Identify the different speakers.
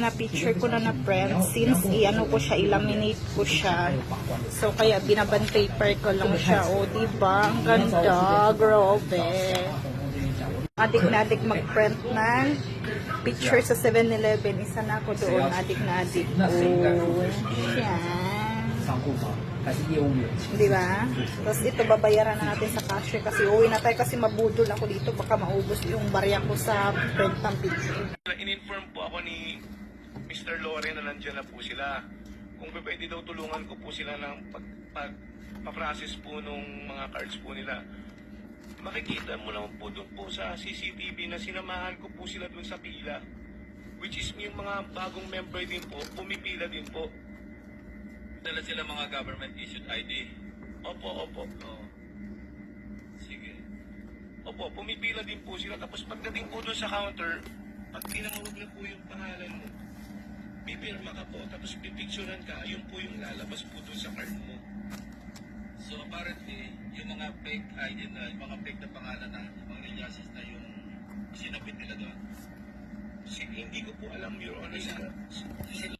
Speaker 1: na picture ko na print since i-ano ko siya, i-laminate ko siya. So kaya binaban paper ko lang siya. O diba? Ang ganda. Grabe. Adik na adik mag-print ng picture sa 7-Eleven. Isa na ako doon. Adik na adik. Oh. Yan. Diba? Tapos ito babayaran na natin sa cashier kasi uwi na tayo kasi mabudol ako dito. Baka maubos yung barya ko sa print ng picture.
Speaker 2: In-inform po ako ni Mr. Loren na nandiyan na po sila. Kung pwede daw tulungan ko po sila ng pag-process po nung mga cards po nila. Makikita mo naman po doon po sa CCTV na sinamahan ko po sila doon sa pila. Which is yung mga bagong member din po, pumipila din po.
Speaker 3: Dala sila mga government issued ID.
Speaker 2: Opo, opo.
Speaker 3: Oo. Sige.
Speaker 2: Opo, pumipila din po sila. Tapos pagdating po doon sa counter, pag tinawag na po yung pangalan mo, pipirma ka po, tapos pipicturean ka, yun po yung lalabas po doon sa card mo.
Speaker 3: So apparently, yung mga fake ID na, yung mga fake na pangalan na, yung mga aliases na yung sinapit nila doon.
Speaker 2: Hindi ko po alam, Your Honor.